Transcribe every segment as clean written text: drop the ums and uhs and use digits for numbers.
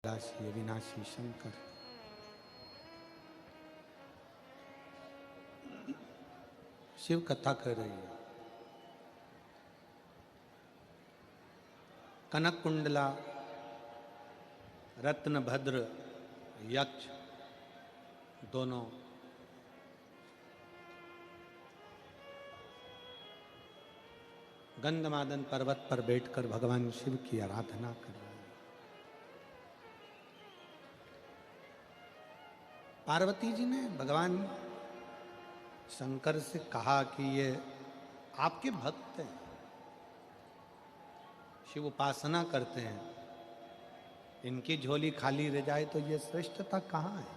दासी अविनाशी शंकर। शिव कथा कर रही है। कनक कुंडला, रत्न भद्र, यक्ष दोनों गंधमादन पर्वत पर बैठकर भगवान शिव की आराधना कर रहे हैं। पार्वती जी ने भगवान शंकर से कहा कि ये आपके भक्त हैं, शिव उपासना करते हैं, इनकी झोली खाली रह जाए तो ये श्रेष्ठता कहाँ है।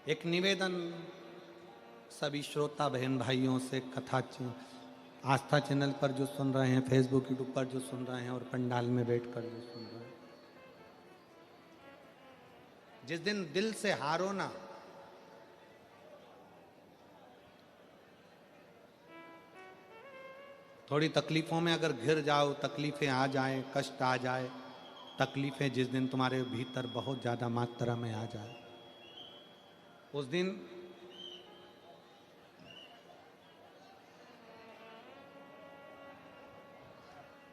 एक निवेदन सभी श्रोता बहन भाइयों से, कथा आस्था चैनल पर जो सुन रहे हैं, फेसबुक यूट्यूब पर जो सुन रहे हैं और पंडाल में बैठकर जो सुन रहे हैं, जिस दिन दिल से हारो ना, थोड़ी तकलीफों में अगर घिर जाओ, तकलीफें आ जाएं, कष्ट आ जाए, तकलीफें जिस दिन तुम्हारे भीतर बहुत ज्यादा मात्रा में आ जाए, उस दिन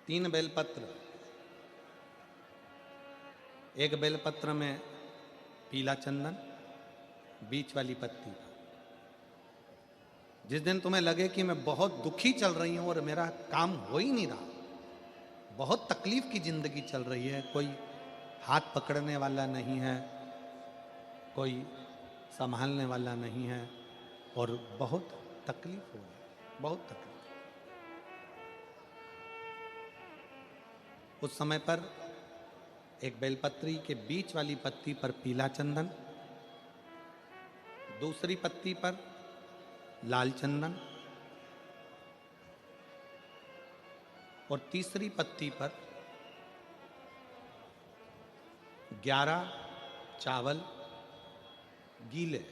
तीन बेलपत्र, एक बेलपत्र में पीला चंदन, बीच वाली पत्ती। जिस दिन तुम्हें लगे कि मैं बहुत दुखी चल रही हूं और मेरा काम हो ही नहीं रहा, बहुत तकलीफ की जिंदगी चल रही है, कोई हाथ पकड़ने वाला नहीं है, कोई संभालने वाला नहीं है और बहुत तकलीफ हो रही, बहुत तकलीफ। उस समय पर एक बेलपत्री के बीच वाली पत्ती पर पीला चंदन, दूसरी पत्ती पर लाल चंदन और तीसरी पत्ती पर 11 चावल गीले,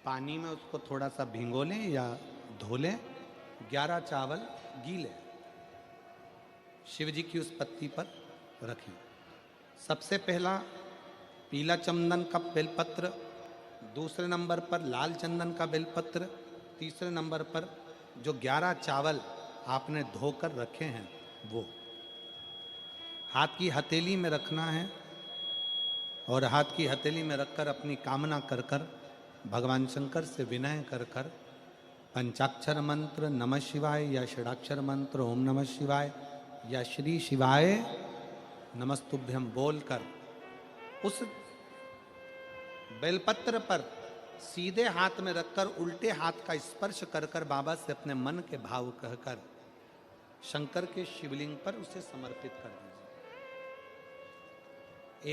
पानी में उसको थोड़ा सा भिगो लें या धो लें, 11 चावल गीले शिव जी की उस पत्ती पर रखें। सबसे पहला पीला चंदन का बेलपत्र, दूसरे नंबर पर लाल चंदन का बेलपत्र, तीसरे नंबर पर जो 11 चावल आपने धोकर रखे हैं वो हाथ की हथेली में रखना है और हाथ की हथेली में रखकर अपनी कामना कर कर भगवान शंकर से विनय कर कर पंचाक्षर मंत्र नमः शिवाय या षडाक्षर मंत्र ओम नमः शिवाय या श्री शिवाय नमस्तुभ्यम बोलकर उस बेलपत्र पर सीधे हाथ में रखकर उल्टे हाथ का स्पर्श कर कर बाबा से अपने मन के भाव कहकर शंकर के शिवलिंग पर उसे समर्पित कर दीजिए।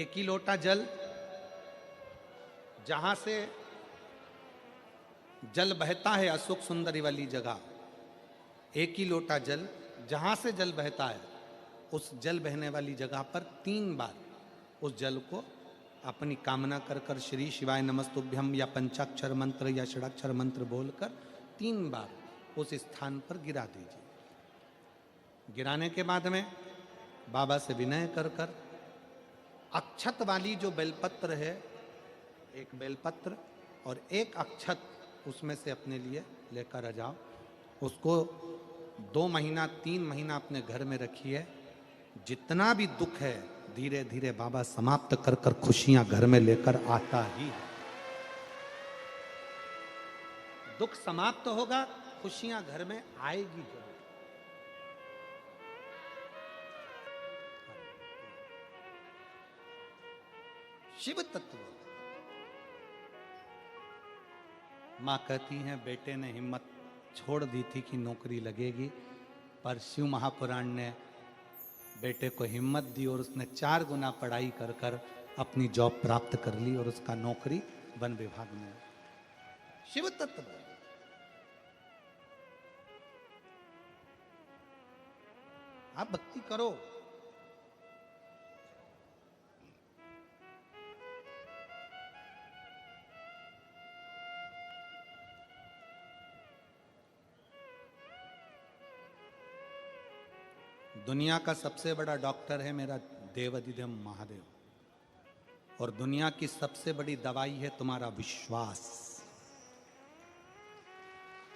एक ही लोटा जल, जहां से जल बहता है अशोक सुंदरी वाली जगह, एक ही लोटा जल जहां से जल बहता है उस जल बहने वाली जगह पर 3 बार उस जल को अपनी कामना कर कर श्री शिवाय नमस्तुभ्यम या पंचाक्षर मंत्र या षडाक्षर मंत्र बोलकर 3 बार उस स्थान पर गिरा दीजिए। गिराने के बाद में बाबा से विनय कर कर अक्षत वाली जो बेलपत्र है, एक बेलपत्र और एक अक्षत उसमें से अपने लिए लेकर आ जाओ। उसको 2 महीना 3 महीना अपने घर में रखिए। जितना भी दुख है धीरे धीरे बाबा समाप्त कर कर खुशियां घर में लेकर आता ही है। दुख समाप्त होगा, खुशियां घर में आएगी जरूर। शिव तत्व। मां कहती हैं बेटे ने हिम्मत छोड़ दी थी कि नौकरी लगेगी, पर शिव महापुराण ने बेटे को हिम्मत दी और उसने 4 गुना पढ़ाई कर कर अपनी जॉब प्राप्त कर ली और उसका नौकरी वन विभाग में। शिव तत्व। आप भक्ति करो। दुनिया का सबसे बड़ा डॉक्टर है मेरा देवाधिदेव महादेव, और दुनिया की सबसे बड़ी दवाई है तुम्हारा विश्वास,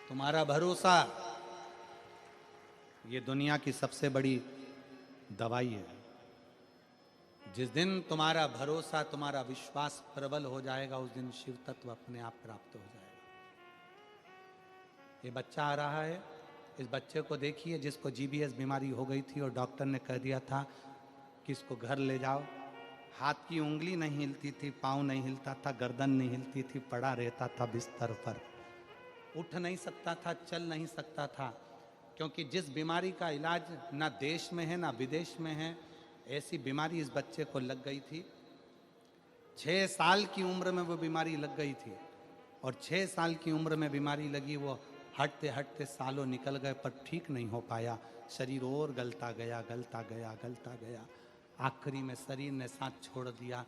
तुम्हारा भरोसा। ये दुनिया की सबसे बड़ी दवाई है। जिस दिन तुम्हारा भरोसा, तुम्हारा विश्वास प्रबल हो जाएगा, उस दिन शिव तत्व अपने आप प्राप्त हो जाएगा। ये बच्चा आ रहा है, इस बच्चे को देखिए जिसको जीबीएस बीमारी हो गई थी और डॉक्टर ने कह दिया था कि इसको घर ले जाओ। हाथ की उंगली नहीं हिलती थी, पाँव नहीं हिलता था, गर्दन नहीं हिलती थी, पड़ा रहता था बिस्तर पर, उठ नहीं सकता था, चल नहीं सकता था, क्योंकि जिस बीमारी का इलाज ना देश में है ना विदेश में है, ऐसी बीमारी इस बच्चे को लग गई थी। 6 साल की उम्र में वो बीमारी लग गई थी, और 6 साल की उम्र में बीमारी लगी, वो हटते हटते सालों निकल गए पर ठीक नहीं हो पाया। शरीर और गलता गया, गलता गया, गलता गया। आखिरी में शरीर ने साथ छोड़ दिया।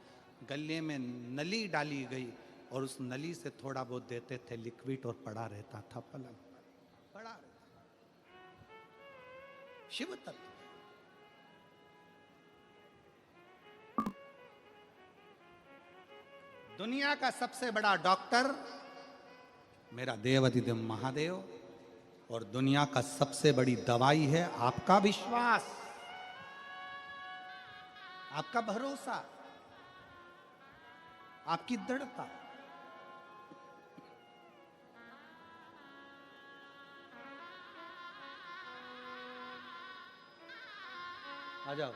गले में नली डाली गई और उस नली से थोड़ा बहुत देते थे लिक्विड, और पड़ा रहता था पलंग पर, पड़ा रहता। शिव तत्व। दुनिया का सबसे बड़ा डॉक्टर मेरा देवाधिदेव महादेव, और दुनिया का सबसे बड़ी दवाई है आपका विश्वास, आपका भरोसा, आपकी दृढ़ता। आ जाओ।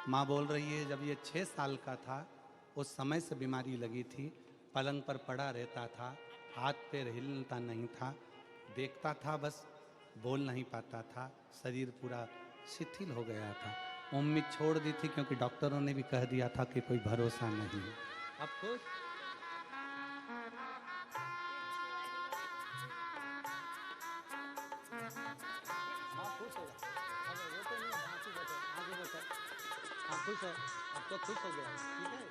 माँ बोल रही है जब ये 6 साल का था उस समय से बीमारी लगी थी, पलंग पर पड़ा रहता था, हाथ पैर हिलता नहीं था, देखता था बस, बोल नहीं पाता था, शरीर पूरा शिथिल हो गया था। उम्मीद छोड़ दी थी क्योंकि डॉक्टरों ने भी कह दिया था कि कोई भरोसा नहीं है। अब खुश? खुश हो, अब तो खुश हो गया, ठीक है।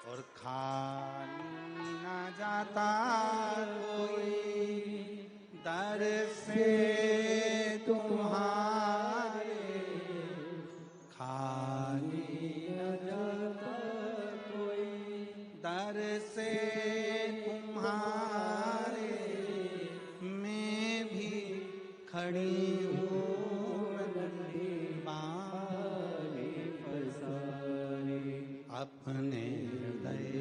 और खाली ना जाता कोई दर से तुम्हारे, खाली न जाता कोई दर से तुम्हारे, मैं भी खड़ी हूँ बारी पसारी, अपने हृदय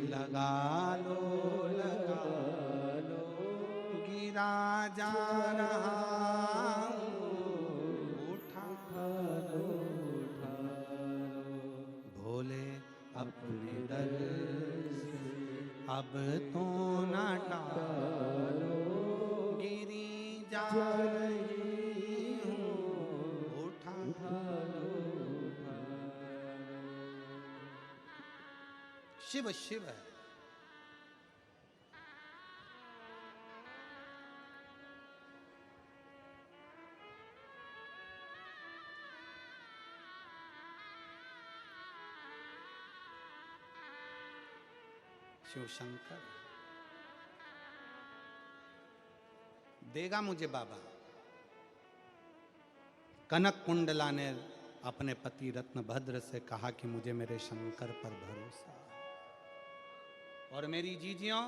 लगा लो, लगा लो, गिरा जा रहा हूँ, उठा लो, उठा लो, भोले अपने दर से अब तो ना टालो, गिरी जा रही हूँ, उठा लो, उठा लो। शिव शिव है। शिव शंकर देगा मुझे बाबा। कनक कुंडला ने अपने पति रत्नभद्र से कहा कि मुझे मेरे शंकर पर भरोसा है। और मेरी जीजियों,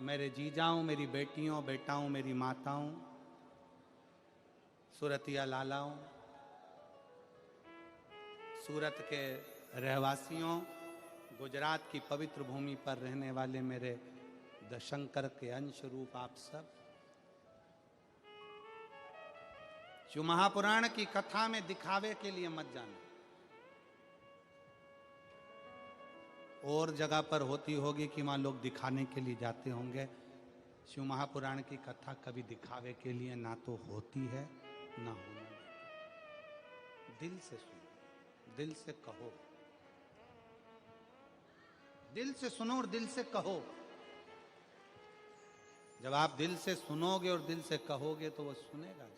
मेरे जीजाओं, मेरी बेटियों, बेटाओं, मेरी माताओं, सूरतिया लालाओं, सूरत के रहवासियों, गुजरात की पवित्र भूमि पर रहने वाले मेरे शंकर के अंश रूप आप सब, जो महापुराण की कथा में दिखावे के लिए मत जाना। और जगह पर होती होगी कि वहां लोग दिखाने के लिए जाते होंगे। शिव महापुराण की कथा कभी दिखावे के लिए ना तो होती है ना होना। दिल से सुनो, दिल से कहो, दिल से सुनो और दिल से कहो। जब आप दिल से सुनोगे और दिल से कहोगे तो वो सुनेगा।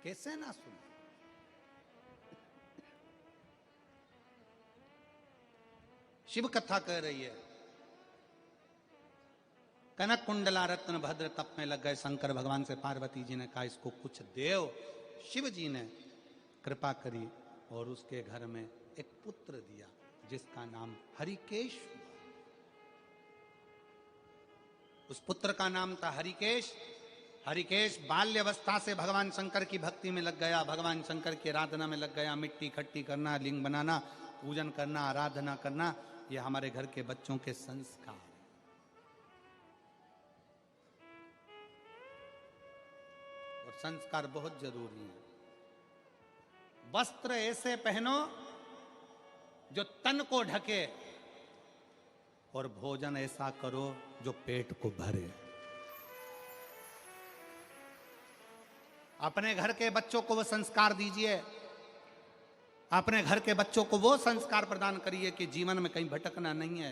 कैसे ना सुने? शिव कथा कह रही है, कनक कुंडला रत्न भद्र तप में लग गए शंकर भगवान से पार्वती जी ने कहा इसको कुछ देव। शिव जी ने कृपा करी और उसके घर में एक पुत्र दिया जिसका नाम हरिकेश हुआ। उस पुत्र का नाम था हरिकेश। हरिकेश बाल्यावस्था से भगवान शंकर की भक्ति में लग गया, भगवान शंकर की आराधना में लग गया। मिट्टी इकट्ठी करना, लिंग बनाना, पूजन करना, आराधना करना, ये हमारे घर के बच्चों के संस्कार। और संस्कार बहुत जरूरी है। वस्त्र ऐसे पहनो जो तन को ढके और भोजन ऐसा करो जो पेट को भरे। अपने घर के बच्चों को वो संस्कार दीजिए, अपने घर के बच्चों को वो संस्कार प्रदान करिए कि जीवन में कहीं भटकना नहीं है।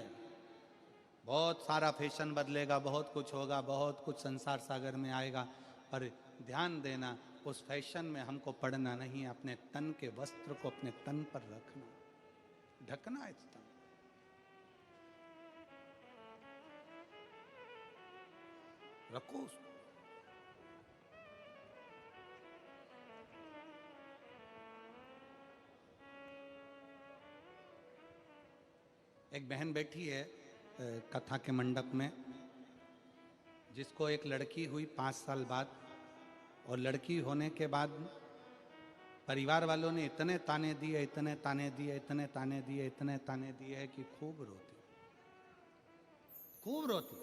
बहुत सारा फैशन बदलेगा, बहुत कुछ होगा, बहुत कुछ संसार सागर में आएगा, पर ध्यान देना उस फैशन में हमको पड़ना नहीं है। अपने तन के वस्त्र को अपने तन पर रखना, ढकना है तन। रखो उसको। एक बहन बैठी है कथा के मंडप में, जिसको एक लड़की हुई 5 साल बाद, और लड़की होने के बाद परिवार वालों ने इतने ताने दिए, इतने ताने दिए, इतने ताने दिए, इतने ताने दिए है कि खूब रोती, खूब रोती।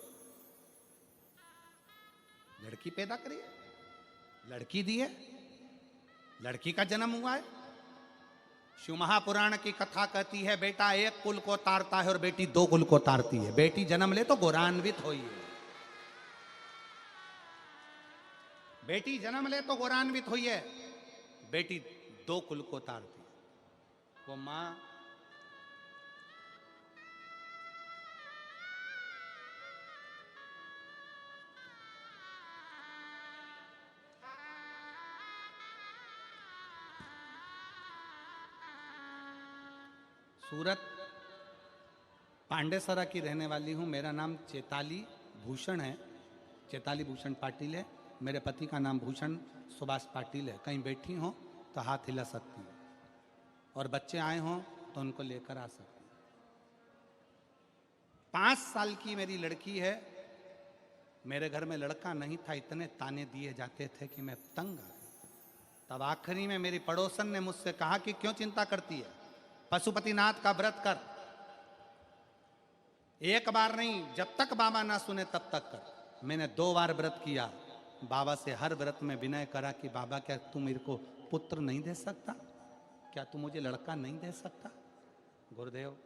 लड़की पैदा करी है, लड़की दी है, लड़की का जन्म हुआ है। शिव महापुराण की कथा कहती है बेटा एक कुल को तारता है और बेटी 2 कुल को तारती है। बेटी जन्म ले तो गौरान्वित होई है, बेटी जन्म ले तो गौरान्वित हुई है, बेटी 2 कुल को तारती है। वो मां सूरत पांडेसरा की रहने वाली हूँ। मेरा नाम चेताली भूषण है, चेताली भूषण पाटिल है। मेरे पति का नाम भूषण सुभाष पाटिल है। कहीं बैठी हो तो हाथ हिला सकती है, और बच्चे आए हों तो उनको लेकर आ सकती है। 5 साल की मेरी लड़की है। मेरे घर में लड़का नहीं था, इतने ताने दिए जाते थे कि मैं तंग आ गया। तब आखिरी में मेरी पड़ोसन ने मुझसे कहा कि क्यों चिंता करती है, पशुपतिनाथ का व्रत कर। एक बार नहीं, जब तक बाबा ना सुने तब तक कर। मैंने 2 बार व्रत किया। बाबा से हर व्रत में विनय करा कि बाबा क्या तू मेरे को पुत्र नहीं दे सकता, क्या तू मुझे लड़का नहीं दे सकता। गुरुदेव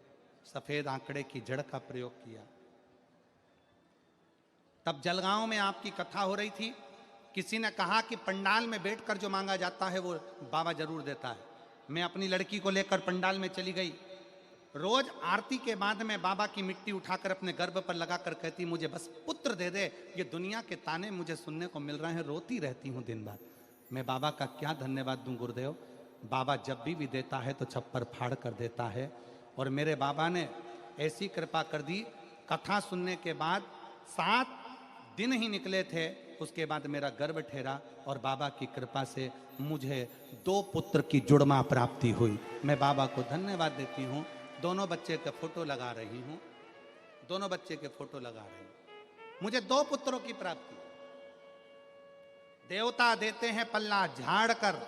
सफेद आंकड़े की जड़ का प्रयोग किया। तब जलगांव में आपकी कथा हो रही थी। किसी ने कहा कि पंडाल में बैठकर जो मांगा जाता है वो बाबा जरूर देता है। मैं अपनी लड़की को लेकर पंडाल में चली गई। रोज आरती के बाद में बाबा की मिट्टी उठाकर अपने गर्भ पर लगाकर कहती मुझे बस पुत्र दे दे। ये दुनिया के ताने मुझे सुनने को मिल रहे हैं, रोती रहती हूँ दिन भर। मैं बाबा का क्या धन्यवाद दूं गुरुदेव। बाबा जब भी देता है तो छप्पर फाड़ कर देता है। और मेरे बाबा ने ऐसी कृपा कर दी, कथा सुनने के बाद 7 दिन ही निकले थे, उसके बाद मेरा गर्भ ठहरा और बाबा की कृपा से मुझे 2 पुत्र की जुड़मा प्राप्ति हुई। मैं बाबा को धन्यवाद देती हूँ। दोनों बच्चे के फोटो लगा रही हूँ, दोनों बच्चे के फोटो लगा रही हूँ। मुझे 2 पुत्रों की प्राप्ति। देवता देते हैं पल्ला झाड़ कर,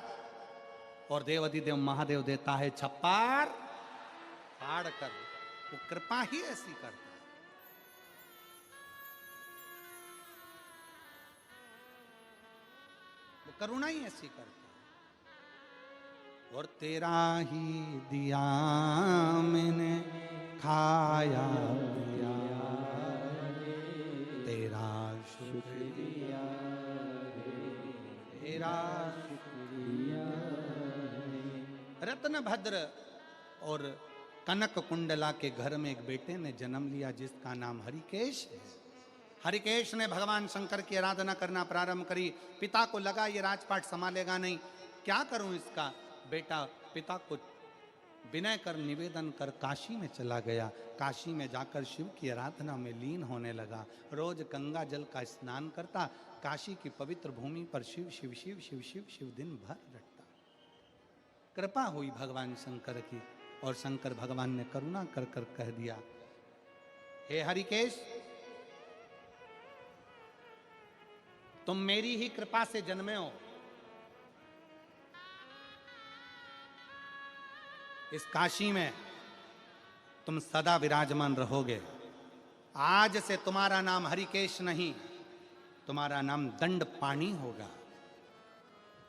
और देवाधिदेव महादेव देता है छप्पर फाड़ कर। वो कृपा ही ऐसी करता है। वो करुणा ही ऐसी करता है। और तेरा ही दिया मैंने खाया पिया, तेरा शुक्रिया, तेरा शुक्रिया। रत्न भद्र और कनक कुंडला के घर में एक बेटे ने जन्म लिया जिसका नाम हरिकेश है। हरिकेश ने भगवान शंकर की आराधना करना प्रारंभ करी। पिता को लगा ये राजपाट संभालेगा नहीं, क्या करूं इसका? बेटा पिता को विनय कर निवेदन कर काशी में चला गया। काशी में जाकर शिव की आराधना में लीन होने लगा। रोज गंगा जल का स्नान करता। काशी की पवित्र भूमि पर शिव शिव शिव शिव शिव शिव दिन भर रटता। कृपा हुई भगवान शंकर की, और शंकर भगवान ने करुणा कर कर कह दिया, हे हरिकेश, तुम मेरी ही कृपा से जन्मे हो। इस काशी में तुम सदा विराजमान रहोगे। आज से तुम्हारा नाम हरिकेश नहीं, तुम्हारा नाम दंडपाणी होगा।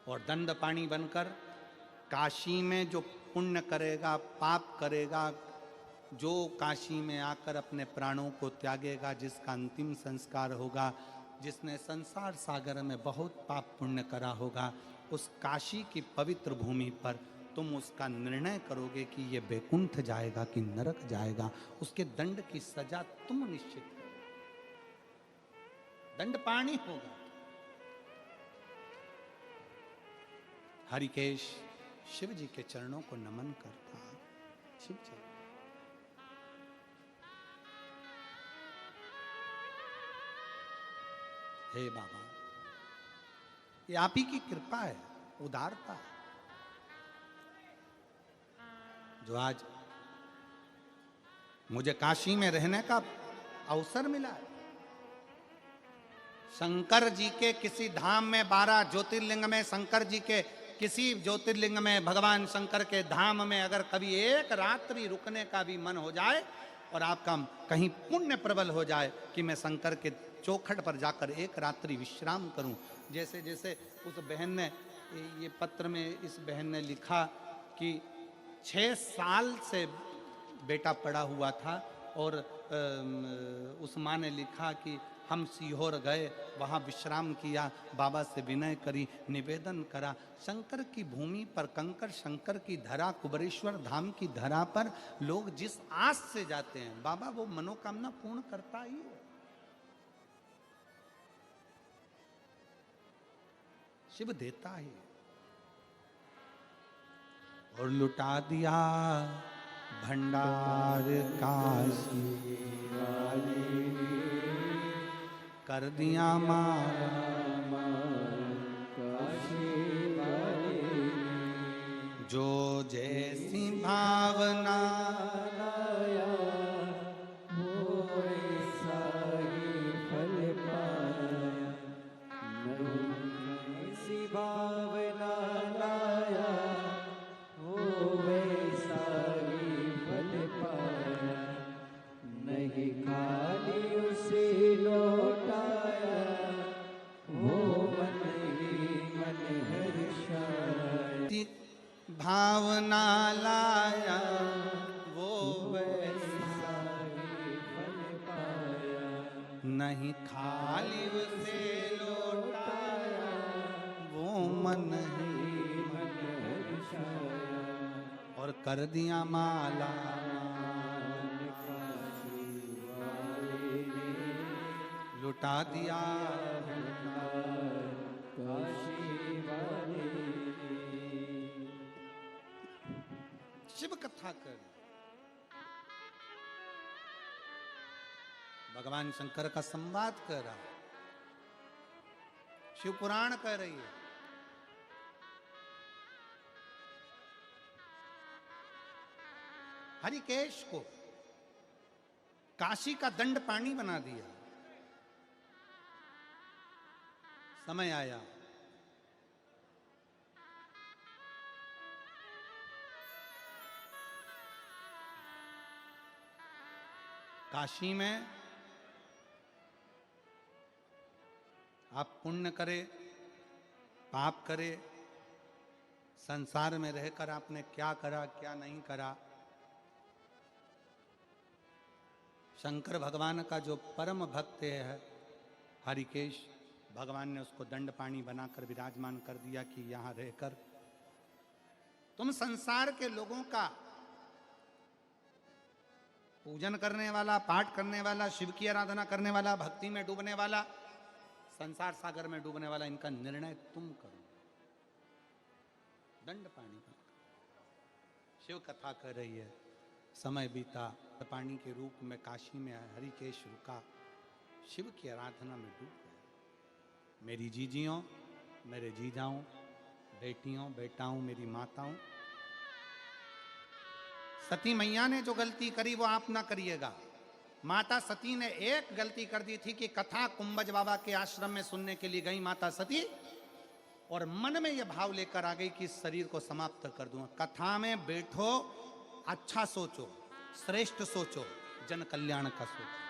और दंडपाणी बनकर काशी में जो पुण्य करेगा, पाप करेगा, जो काशी में आकर अपने प्राणों को त्यागेगा, जिसका अंतिम संस्कार होगा, जिसने संसार सागर में बहुत पाप पुण्य करा होगा, उस काशी की पवित्र भूमि पर तुम उसका निर्णय करोगे कि ये बैकुंठ जाएगा कि नरक जाएगा। उसके दंड की सजा तुम निश्चित करो। दंडपाणी होगा। हरिकेश शिव जी के चरणों को नमन करता। शिव जी, हे बाबा, ये आप ही की कृपा है, उदारता, जो आज मुझे काशी में रहने का अवसर मिला है। शंकर जी के किसी धाम में, 12 ज्योतिर्लिंग में, शंकर जी के किसी ज्योतिर्लिंग में, भगवान शंकर के धाम में अगर कभी एक रात्रि रुकने का भी मन हो जाए और आपका कहीं पुण्य प्रबल हो जाए कि मैं शंकर के चौखट पर जाकर एक रात्रि विश्राम करूं। जैसे जैसे उस बहन ने, ये पत्र में इस बहन ने लिखा कि 6 साल से बेटा पड़ा हुआ था और उस माँ ने लिखा कि हम सीहोर गए, वहाँ विश्राम किया, बाबा से विनय करी, निवेदन करा। शंकर की भूमि पर, कंकर शंकर की धरा, कुबरेश्वर धाम की धरा पर लोग जिस आस से जाते हैं, बाबा वो मनोकामना पूर्ण करता ही है। शिव देता ही। और लुटा दिया भंडार काशी वाली, कर दिया मारा काशी वाली, जो जैसी भावना लाया वो ऐसा ही फल पाया। ऐसी भावना लाया वो वैसा ही फल पाया। नहीं खाली उसे लौटाया वो मन ही मन हर्षाया। भावना लाया वो वैसा ही फल पाया। नहीं खाली उसे लौटाया वो मन ही मन हर्षाया। और कर दिया माला लुटा दिया काशी वाले। शिव कथा कर, भगवान शंकर का संवाद कर रहा, शिव पुराण कह रही है। हरिकेश को काशी का दंड पानी बना दिया। समय आया काशी में आप पुण्य करे, पाप करे, संसार में रहकर आपने क्या करा क्या नहीं करा, शंकर भगवान का जो परम भक्त है हरिकेश, भगवान ने उसको दंड पानी बनाकर विराजमान कर दिया कि यहां रहकर तुम संसार के लोगों का पूजन करने वाला, पाठ करने वाला, शिव की आराधना करने वाला, भक्ति में डूबने वाला, संसार सागर में डूबने वाला, इनका निर्णय तुम करो। दंड पाणी बनकर शिव कथा कर रही है। समय बीता, पाणी के रूप में काशी में हरिकेश रुका, शिव की आराधना में डूब गए। मेरी जीजियों, मेरे जीजाओं, बेटियों, बेटाओं, मेरी माताओं, सती मैया ने जो गलती करी वो आप ना करिएगा। माता सती ने एक गलती कर दी थी कि कथा कुंभज बाबा के आश्रम में सुनने के लिए गई माता सती, और मन में यह भाव लेकर आ गई कि इस शरीर को समाप्त कर दूंगा। कथा में बैठो, अच्छा सोचो, श्रेष्ठ सोचो, जन कल्याण का सोचो।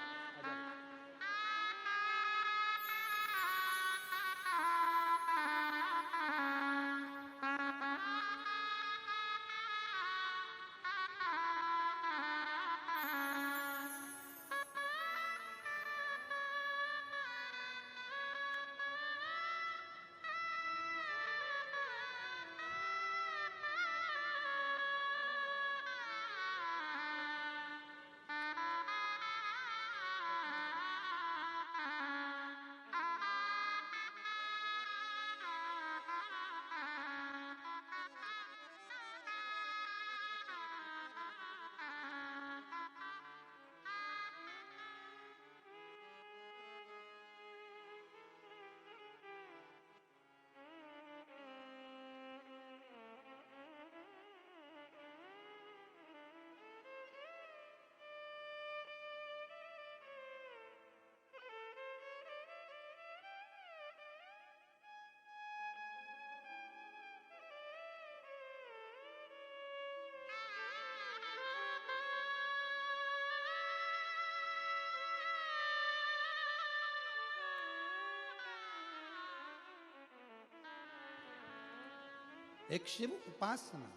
एक शिव उपासना।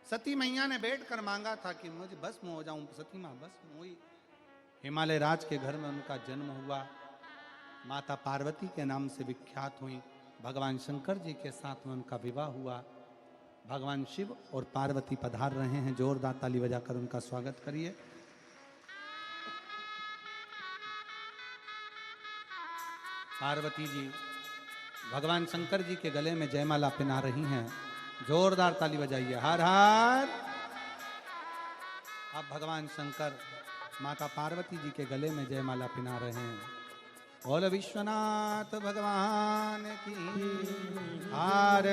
सती मैया ने बैठकर मांगा था कि मुझे भस्म हो जाऊं, सती मां भस्म हुई। हिमालय राज के घर में उनका जन्म हुआ, माता पार्वती के नाम से विख्यात हुई। भगवान शंकर जी के साथ में उनका विवाह हुआ। भगवान शिव और पार्वती पधार रहे हैं, जोरदार ताली बजाकर उनका स्वागत करिए। पार्वती जी भगवान शंकर जी के गले में जयमाला पहना रही हैं, जोरदार ताली बजाइए। हर हर। अब भगवान शंकर माता पार्वती जी के गले में जयमाला पहना रहे हैं। बोल विश्वनाथ भगवान की। हर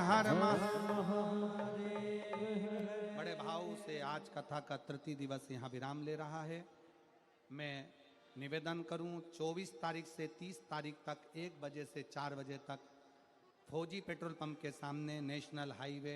हर महादेव। बड़े भाव से आज कथा का तृतीय दिवस यहाँ विराम ले रहा है। मैं निवेदन करूं, 24 तारीख से 30 तारीख तक 1 बजे से 4 बजे तक फौजी पेट्रोल पंप के सामने नेशनल हाईवे